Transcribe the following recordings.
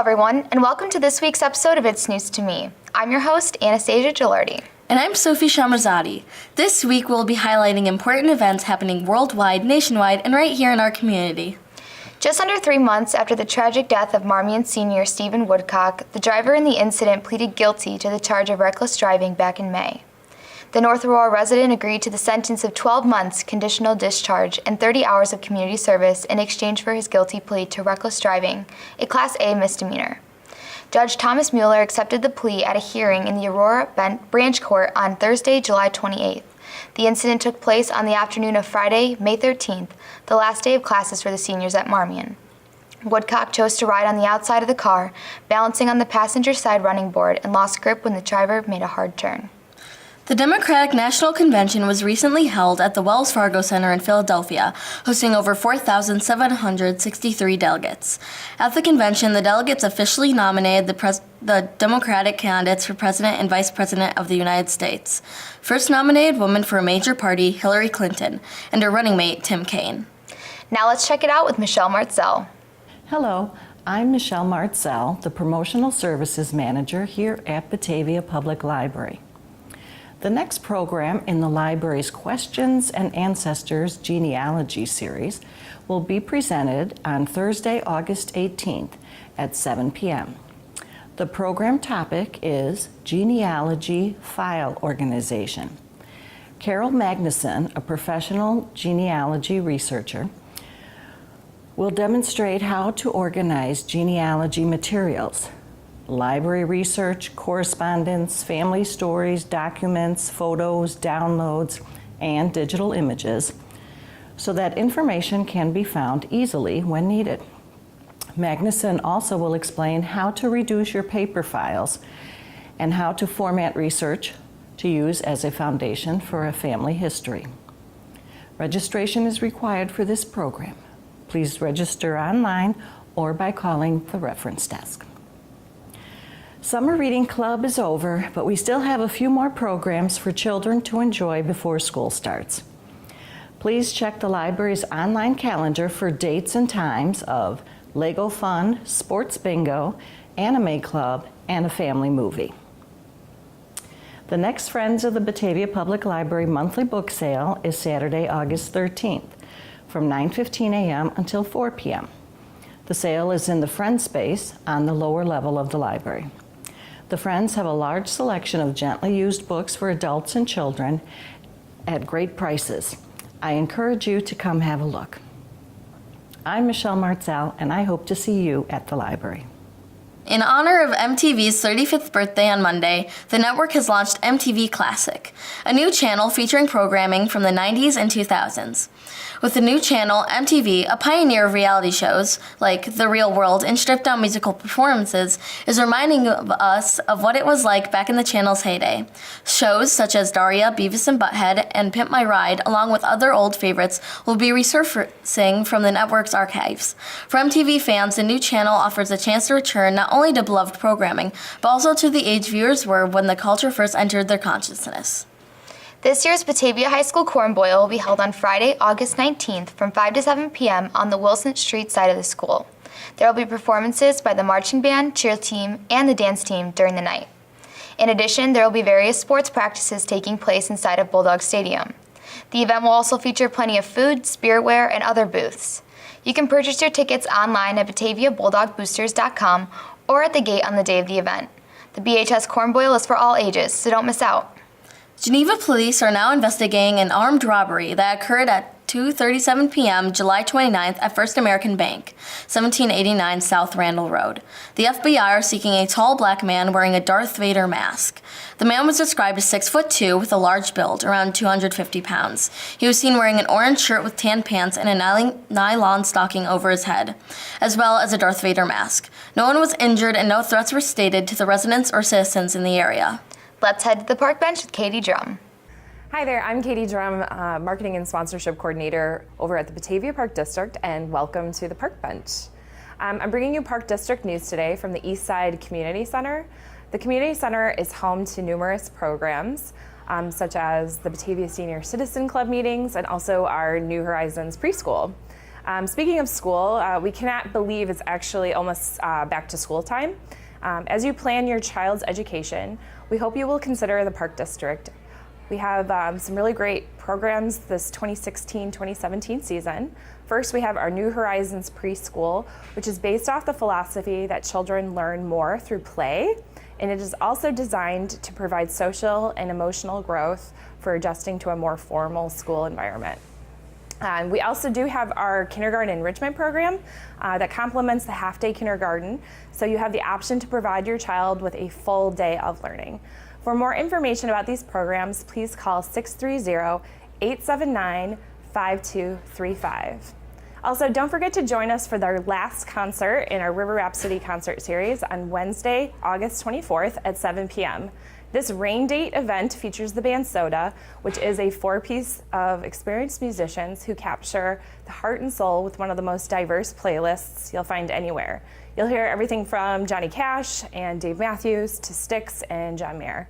everyone, and welcome to this week's episode of It's News to Me. I'm your host, Anastasia Gilardi. And I'm Sophie Shamrazadi. This week we'll be highlighting important events happening worldwide, nationwide, and right here in our community. Just under 3 months after the tragic death of Marmion senior Stephen Woodcock, the driver in the incident pleaded guilty to the charge of reckless driving back in May. The North Aurora resident agreed to the sentence of 12 months conditional discharge and 30 hours of community service in exchange for his guilty plea to reckless driving, a Class A misdemeanor. Judge Thomas Mueller accepted the plea at a hearing in the Aurora Branch Court on Thursday, July 28th. The incident took place on the afternoon of Friday, May 13th, the last day of classes for the seniors at Marmion. Woodcock chose to ride on the outside of the car, balancing on the passenger side running board, and lost grip when the driver made a hard turn. The Democratic National Convention was recently held at the Wells Fargo Center in Philadelphia, hosting over 4,763 delegates. At the convention, the delegates officially nominated the Democratic candidates for President and Vice President of the United States. First nominated woman for a major party, Hillary Clinton, and her running mate, Tim Kaine. Now let's check it out with Michelle Martzel. Hello, I'm Michelle Martzel, the Promotional Services Manager here at Batavia Public Library. The next program in the library's Questions and Ancestors Genealogy series will be presented on Thursday, August 18th at 7 p.m. The program topic is Genealogy File Organization. Carol Magnuson, a professional genealogy researcher, will demonstrate how to organize genealogy materials. Library research, correspondence, family stories, documents, photos, downloads, and digital images so that information can be found easily when needed. Magnuson also will explain how to reduce your paper files and how to format research to use as a foundation for a family history. Registration is required for this program. Please register online or by calling the reference desk. Summer Reading Club is over, but we still have a few more programs for children to enjoy before school starts. Please check the library's online calendar for dates and times of Lego Fun, Sports Bingo, Anime Club, and a family movie. The next Friends of the Batavia Public Library monthly book sale is Saturday, August 13th, from 9:15 a.m. until 4 p.m. The sale is in the Friends space on the lower level of the library. The Friends have a large selection of gently used books for adults and children at great prices. I encourage you to come have a look. I'm Michelle Martzel, and I hope to see you at the library. In honor of MTV's 35th birthday on Monday, the network has launched MTV Classic, a new channel featuring programming from the 90s and 2000s. With the new channel, MTV, a pioneer of reality shows like The Real World and stripped-down musical performances, is reminding us of what it was like back in the channel's heyday. Shows such as Daria, Beavis and Butthead, and Pimp My Ride, along with other old favorites, will be resurfacing from the network's archives. For MTV fans, the new channel offers a chance to return not only to beloved programming, but also to the age viewers were when the culture first entered their consciousness. This year's Batavia High School Corn Boil will be held on Friday, August 19th from 5 to 7 p.m. on the Wilson Street side of the school. There will be performances by the marching band, cheer team, and the dance team during the night. In addition, there will be various sports practices taking place inside of Bulldog Stadium. The event will also feature plenty of food, spiritware, and other booths. You can purchase your tickets online at BataviaBulldogBoosters.com or at the gate on the day of the event. The BHS Corn Boil is for all ages, so don't miss out. Geneva police are now investigating an armed robbery that occurred at 2:37 p.m. July 29th at First American Bank, 1789 South Randall Road. The FBI are seeking a tall black man wearing a Darth Vader mask. The man was described as 6'2" with a large build, around 250 pounds. He was seen wearing an orange shirt with tan pants and a nylon stocking over his head, as well as a Darth Vader mask. No one was injured and no threats were stated to the residents or citizens in the area. Let's head to the park bench with Katie Drum. Hi there, I'm Katie Drum, Marketing and Sponsorship Coordinator over at the Batavia Park District, and welcome to the Park Bench. I'm bringing you Park District news today from the East Side Community Center. The Community Center is home to numerous programs, such as the Batavia Senior Citizen Club meetings and also our New Horizons preschool. Speaking of school, we cannot believe it's actually almost back to school time. As you plan your child's education, we hope you will consider the Park District. We have some really great programs this 2016-2017 season. First, we have our New Horizons preschool, which is based off the philosophy that children learn more through play, and it is also designed to provide social and emotional growth for adjusting to a more formal school environment. We also do have our kindergarten enrichment program that complements the half-day kindergarten, so you have the option to provide your child with a full day of learning. For more information about these programs, please call 630-879-5235. Also, don't forget to join us for our last concert in our River Rhapsody concert series on Wednesday, August 24th at 7 p.m. This rain date event features the band Soda, which is a four-piece of experienced musicians who capture the heart and soul with one of the most diverse playlists you'll find anywhere. You'll hear everything from Johnny Cash and Dave Matthews to Styx and John Mayer.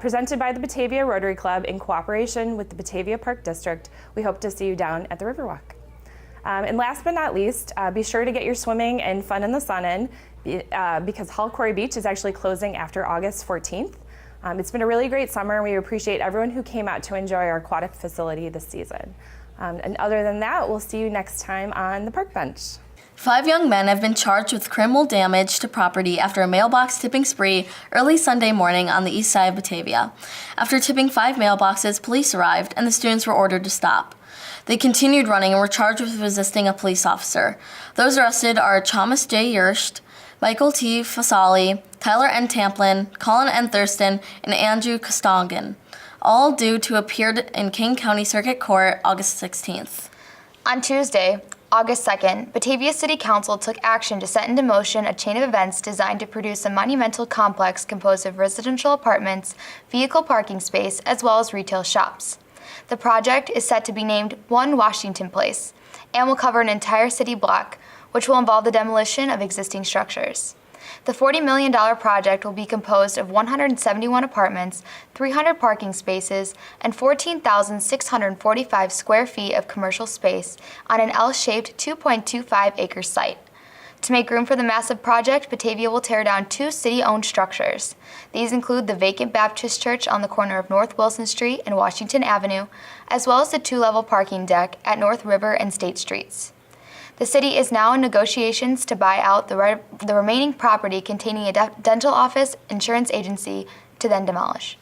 Presented by the Batavia Rotary Club in cooperation with the Batavia Park District, we hope to see you down at the Riverwalk. And last but not least, be sure to get your swimming and fun in the sun in because Hull Quarry Beach is actually closing after August 14th. It's been a really great summer, and we appreciate everyone who came out to enjoy our aquatic facility this season. And other than that, we'll see you next time on the Park Bench. 5 young men have been charged with criminal damage to property after a mailbox tipping spree early Sunday morning on the east side of Batavia. After tipping 5 mailboxes, police arrived and the students were ordered to stop. They continued running and were charged with resisting a police officer. Those arrested are Thomas J. Yerst, Michael T. Fasali, Tyler N. Tamplin, Colin N. Thurston, and Andrew Kostongan, all due to appear in King County Circuit Court August 16th. On Tuesday, August 2nd, Batavia City Council took action to set into motion a chain of events designed to produce a monumental complex composed of residential apartments, vehicle parking space, as well as retail shops. The project is set to be named One Washington Place and will cover an entire city block, which will involve the demolition of existing structures. The $40 million project will be composed of 171 apartments, 300 parking spaces, and 14,645 square feet of commercial space on an L-shaped 2.25-acre site. To make room for the massive project, Batavia will tear down 2 city-owned structures. These include the vacant Baptist Church on the corner of North Wilson Street and Washington Avenue, as well as the 2-level parking deck at North River and State Streets. The city is now in negotiations to buy out the remaining property containing a dental office insurance agency to then demolish.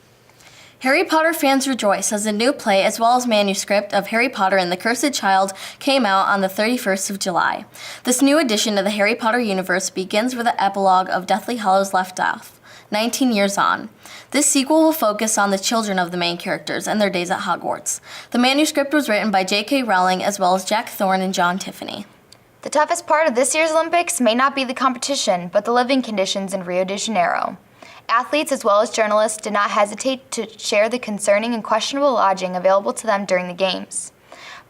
Harry Potter fans rejoice as a new play as well as manuscript of Harry Potter and the Cursed Child came out on the 31st of July. This new edition of the Harry Potter universe begins with the epilogue of Deathly Hallows Left Off, 19 years on. This sequel will focus on the children of the main characters and their days at Hogwarts. The manuscript was written by J.K. Rowling as well as Jack Thorne and John Tiffany. The toughest part of this year's Olympics may not be the competition, but the living conditions in Rio de Janeiro. Athletes as well as journalists did not hesitate to share the concerning and questionable lodging available to them during the Games.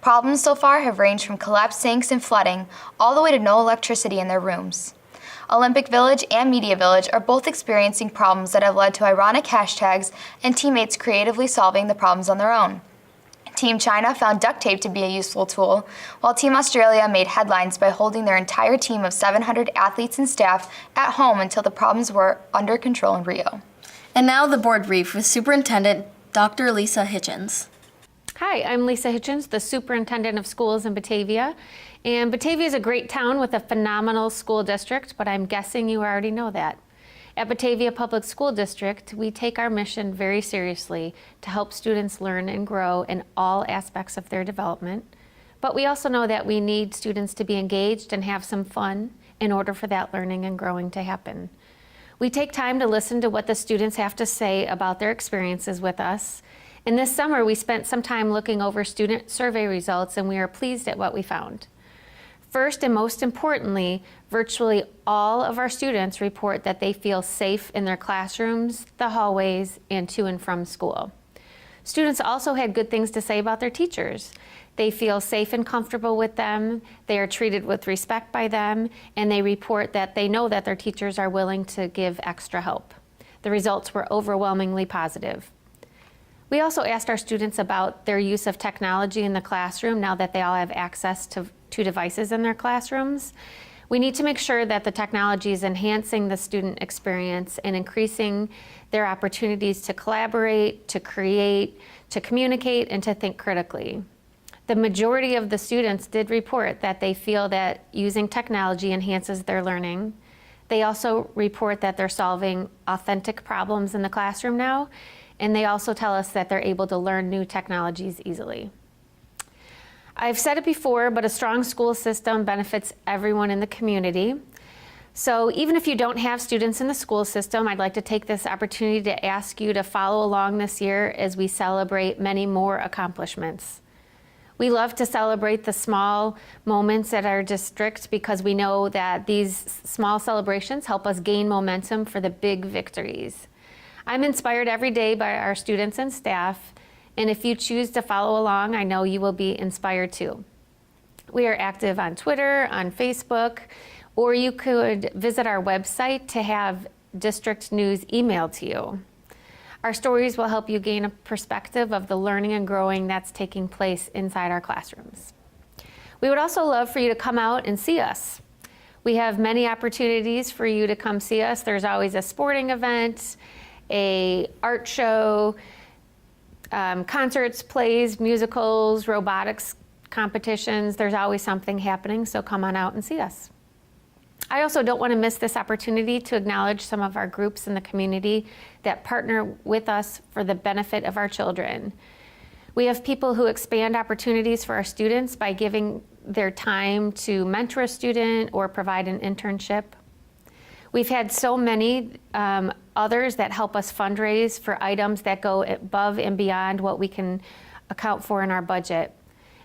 Problems so far have ranged from collapsed sinks and flooding, all the way to no electricity in their rooms. Olympic Village and Media Village are both experiencing problems that have led to ironic hashtags and teammates creatively solving the problems on their own. Team China found duct tape to be a useful tool, while Team Australia made headlines by holding their entire team of 700 athletes and staff at home until the problems were under control in Rio. And now the board brief with Superintendent Dr. Lisa Hitchens. Hi, I'm Lisa Hitchens, the Superintendent of Schools in Batavia. And Batavia is a great town with a phenomenal school district, but I'm guessing you already know that. At Batavia Public School District, we take our mission very seriously to help students learn and grow in all aspects of their development. But we also know that we need students to be engaged and have some fun in order for that learning and growing to happen. We take time to listen to what the students have to say about their experiences with us. And this summer, we spent some time looking over student survey results, and we are pleased at what we found. First and most importantly, virtually all of our students report that they feel safe in their classrooms, the hallways, and to and from school. Students also had good things to say about their teachers. They feel safe and comfortable with them, they are treated with respect by them, and they report that they know that their teachers are willing to give extra help. The results were overwhelmingly positive. We also asked our students about their use of technology in the classroom now that they all have access to to devices in their classrooms. We need to make sure that the technology is enhancing the student experience and increasing their opportunities to collaborate, to create, to communicate, and to think critically. The majority of the students did report that they feel that using technology enhances their learning. They also report that they're solving authentic problems in the classroom now, and they also tell us that they're able to learn new technologies easily. I've said it before, but a strong school system benefits everyone in the community. So even if you don't have students in the school system, I'd like to take this opportunity to ask you to follow along this year as we celebrate many more accomplishments. We love to celebrate the small moments at our district because we know that these small celebrations help us gain momentum for the big victories. I'm inspired every day by our students and staff, and if you choose to follow along, I know you will be inspired too. We are active on Twitter, on Facebook, or you could visit our website to have district news emailed to you. Our stories will help you gain a perspective of the learning and growing that's taking place inside our classrooms. We would also love for you to come out and see us. We have many opportunities for you to come see us. There's always a sporting event, a art show, concerts, plays, musicals, robotics competitions. There's always something happening, so come on out and see us. I also don't want to miss this opportunity to acknowledge some of our groups in the community that partner with us for the benefit of our children. We have people who expand opportunities for our students by giving their time to mentor a student or provide an internship. We've had so many others that help us fundraise for items that go above and beyond what we can account for in our budget.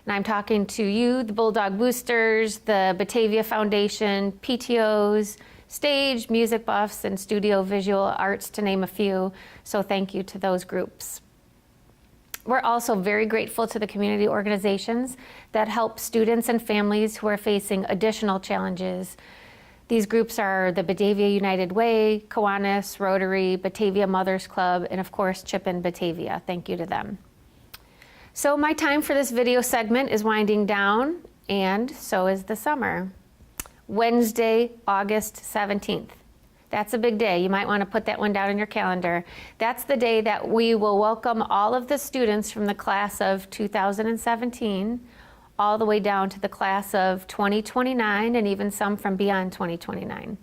And I'm talking to you, the Bulldog Boosters, the Batavia Foundation, PTOs, stage, music buffs, and studio visual arts, to name a few. So thank you to those groups. We're also very grateful to the community organizations that help students and families who are facing additional challenges. These groups are the Batavia United Way, Kiwanis, Rotary, Batavia Mothers Club, and of course, Chip in Batavia. Thank you to them. So my time for this video segment is winding down, and so is the summer. Wednesday, August 17th. That's a big day. You might want to put that one down in your calendar. That's the day that we will welcome all of the students from the class of 2017 all the way down to the class of 2029 and even some from beyond 2029.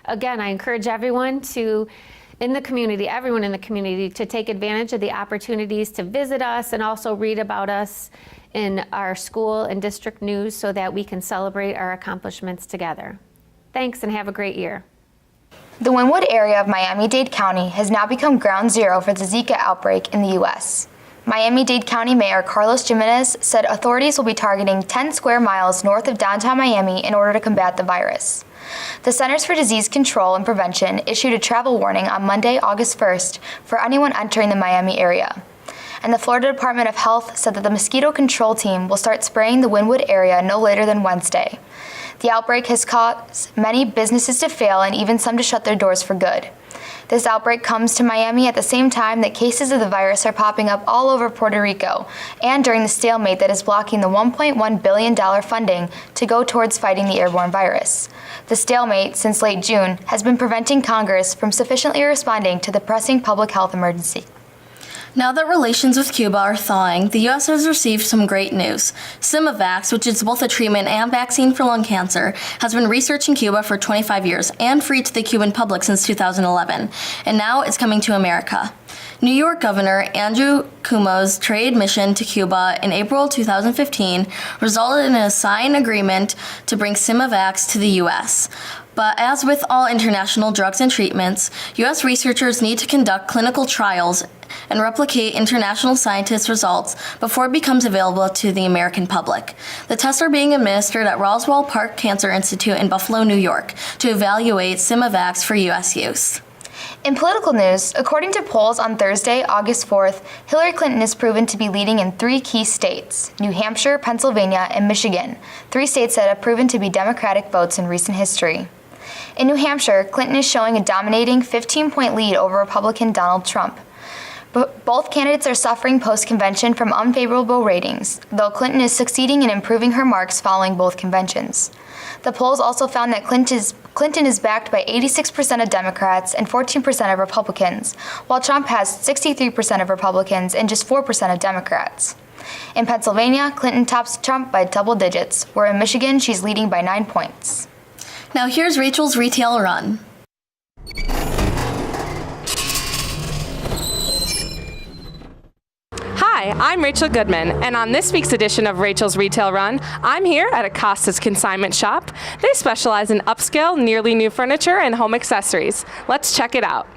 Again, I encourage everyone in the community, everyone in the community, to take advantage of the opportunities to visit us and also read about us in our school and district news so that we can celebrate our accomplishments together. Thanks and have a great year. The Wynwood area of Miami-Dade County has now become ground zero for the Zika outbreak in the U.S. Miami-Dade County Mayor Carlos Jimenez said authorities will be targeting 10 square miles north of downtown Miami in order to combat the virus. The Centers for Disease Control and Prevention issued a travel warning on Monday, August 1st, for anyone entering the Miami area. And the Florida Department of Health said that the mosquito control team will start spraying the Wynwood area no later than Wednesday. The outbreak has caused many businesses to fail and even some to shut their doors for good. This outbreak comes to Miami at the same time that cases of the virus are popping up all over Puerto Rico, and during the stalemate that is blocking the $1.1 billion funding to go towards fighting the airborne virus. The stalemate, since late June, has been preventing Congress from sufficiently responding to the pressing public health emergency. Now that relations with Cuba are thawing, the U.S. has received some great news. Simovax, which is both a treatment and vaccine for lung cancer, has been researched in Cuba for 25 years and free to the Cuban public since 2011, and now it's coming to America. New York Governor Andrew Cuomo's trade mission to Cuba in April 2015 resulted in a signed agreement to bring Simovax to the U.S. But as with all international drugs and treatments, U.S. researchers need to conduct clinical trials and replicate international scientists' results before it becomes available to the American public. The tests are being administered at Roswell Park Cancer Institute in Buffalo, New York, to evaluate Simovax for U.S. use. In political news, according to polls on Thursday, August 4th, Hillary Clinton is proven to be leading in 3 key states: New Hampshire, Pennsylvania, and Michigan, 3 states that have proven to be Democratic votes in recent history. In New Hampshire, Clinton is showing a dominating 15-point lead over Republican Donald Trump. Both candidates are suffering post-convention from unfavorable ratings, though Clinton is succeeding in improving her marks following both conventions. The polls also found that Clinton is backed by 86% of Democrats and 14% of Republicans, while Trump has 63% of Republicans and just 4% of Democrats. In Pennsylvania, Clinton tops Trump by double digits, where in Michigan she's leading by 9 points. Now here's Rachel's Retail Run. Hi, I'm Rachel Goodman, and on this week's edition of Rachel's Retail Run, I'm here at Acosta's Consignment Shop. They specialize in upscale, nearly new furniture and home accessories. Let's check it out.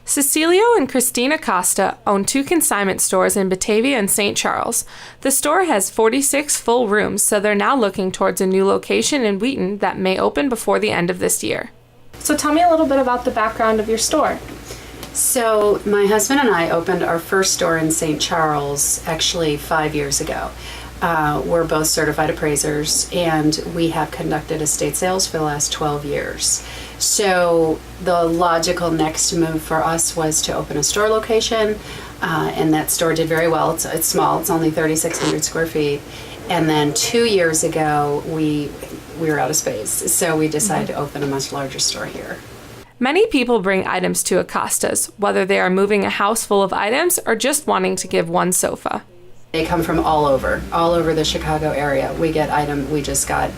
Cecilio and Christine Acosta own 2 consignment stores in Batavia and St. Charles. The store has 46 full rooms, so they're now looking towards a new location in Wheaton that may open before the end of this year. So tell me a little bit about the background of your store. So my husband and I opened our first store in St. Charles actually 5 years ago. We're both certified appraisers, and we have conducted estate sales for the last 12 years. So the logical next move for us was to open a store location, and that store did very well. It's small, it's only 3,600 square feet. And then 2 years ago, we were out of space, so we decided to open a much larger store here. Many people bring items to Acosta's, whether they are moving a house full of items or just wanting to give one sofa. They come from all over the Chicago area. We just got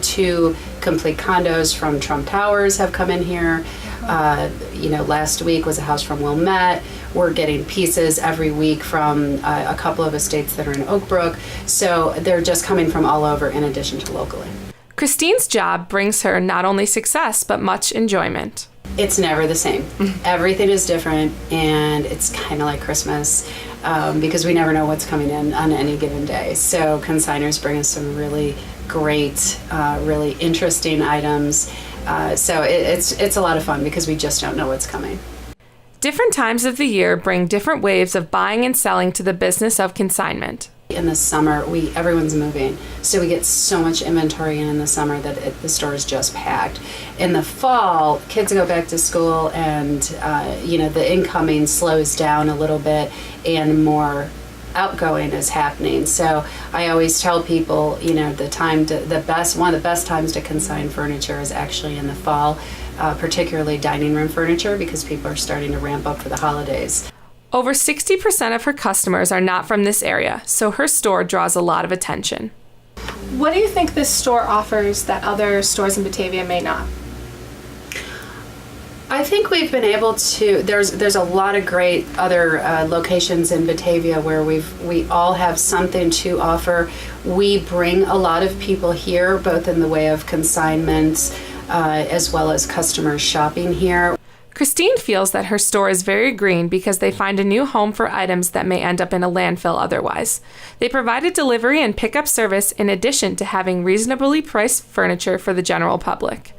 2 complete condos from Trump Towers have come in here. Last week was a house from Wilmette. We're getting pieces every week from a couple of estates that are in Oak Brook. So they're just coming from all over in addition to locally. Christine's job brings her not only success, but much enjoyment. It's never the same. Everything is different, and it's kind of like Christmas because we never know what's coming in on any given day. So consigners bring us some really great, really interesting items. So it's a lot of fun because we just don't know what's coming. Different times of the year bring different waves of buying and selling to the business of consignment. In the summer, everyone's moving, so we get so much inventory in the summer that the store is just packed. In the fall, kids go back to school, and the incoming slows down a little bit, and more outgoing is happening. So I always tell people, one of the best times to consign furniture is actually in the fall, particularly dining room furniture, because people are starting to ramp up for the holidays. Over 60% of her customers are not from this area, so her store draws a lot of attention. What do you think this store offers that other stores in Batavia may not? I think we've been able to, there's a lot of great other locations in Batavia where we all have something to offer. We bring a lot of people here, both in the way of consignments as well as customers shopping here. Christine feels that her store is very green because they find a new home for items that may end up in a landfill otherwise. They provide a delivery and pickup service in addition to having reasonably priced furniture for the general public.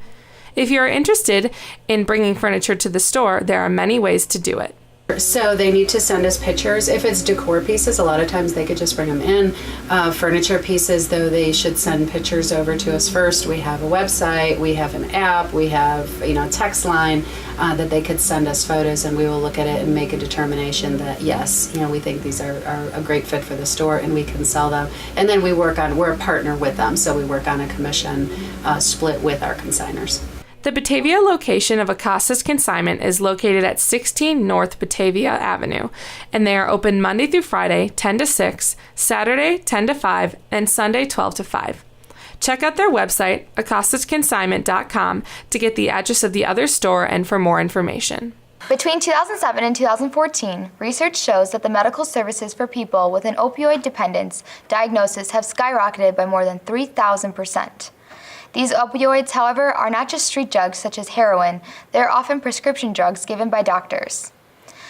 If you are interested in bringing furniture to the store, there are many ways to do it. So they need to send us pictures. If it's decor pieces, a lot of times they could just bring them in. Furniture pieces, though, they should send pictures over to us first. We have a website, we have an app, we have text line that they could send us photos, and we will look at it and make a determination that yes, we think these are a great fit for the store and we can sell them. And then we're a partner with them, so we work on a commission split with our consigners. The Batavia location of Acosta's Consignment is located at 16 North Batavia Avenue, and they are open Monday through Friday, 10 to 6, Saturday, 10 to 5, and Sunday, 12 to 5. Check out their website, acostasconsignment.com, to get the address of the other store and for more information. Between 2007 and 2014, research shows that the medical services for people with an opioid dependence diagnosis have skyrocketed by more than 3,000%. These opioids, however, are not just street drugs such as heroin, they are often prescription drugs given by doctors.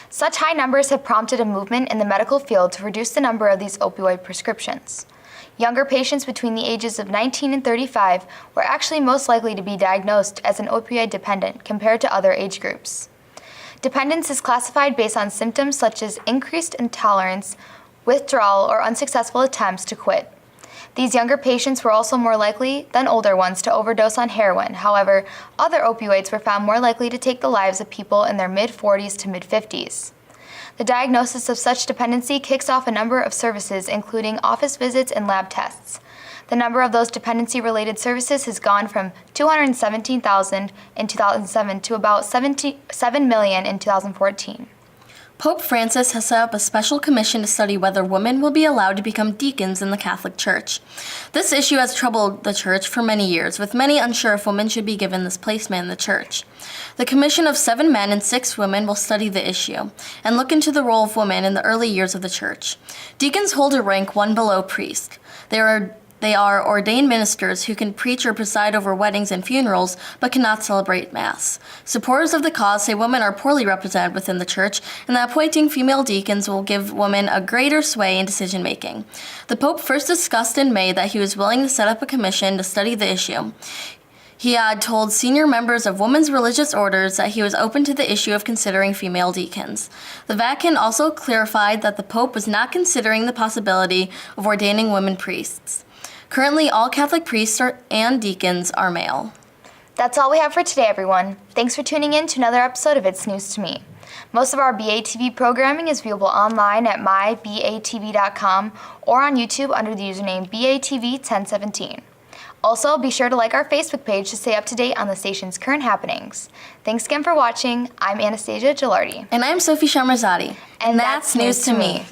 Such high numbers have prompted a movement in the medical field to reduce the number of these opioid prescriptions. Younger patients between the ages of 19 and 35 were actually most likely to be diagnosed as an opioid dependent compared to other age groups. Dependence is classified based on symptoms such as increased intolerance, withdrawal, or unsuccessful attempts to quit. These younger patients were also more likely than older ones to overdose on heroin. However, other opioids were found more likely to take the lives of people in their mid-40s to mid-50s. The diagnosis of such dependency kicks off a number of services, including office visits and lab tests. The number of those dependency-related services has gone from 217,000 in 2007 to about 7 million in 2014. Pope Francis has set up a special commission to study whether women will be allowed to become deacons in the Catholic Church. This issue has troubled the Church for many years, with many unsure if women should be given this placement in the Church. The commission of 7 men and 6 women will study the issue and look into the role of women in the early years of the Church. Deacons hold a rank one below priest. They are ordained ministers who can preach or preside over weddings and funerals, but cannot celebrate Mass. Supporters of the cause say women are poorly represented within the Church, and that appointing female deacons will give women a greater sway in decision-making. The Pope first discussed in May that he was willing to set up a commission to study the issue. He had told senior members of women's religious orders that he was open to the issue of considering female deacons. The Vatican also clarified that the Pope was not considering the possibility of ordaining women priests. Currently, all Catholic priests and deacons are male. That's all we have for today, everyone. Thanks for tuning in to another episode of It's News to Me. Most of our BATV programming is viewable online at mybatv.com or on YouTube under the username BATV1017. Also, be sure to like our Facebook page to stay up to date on the station's current happenings. Thanks again for watching. I'm Anastasia Gilardi. And I'm Sophie Shamrazadi. And that's News to Me.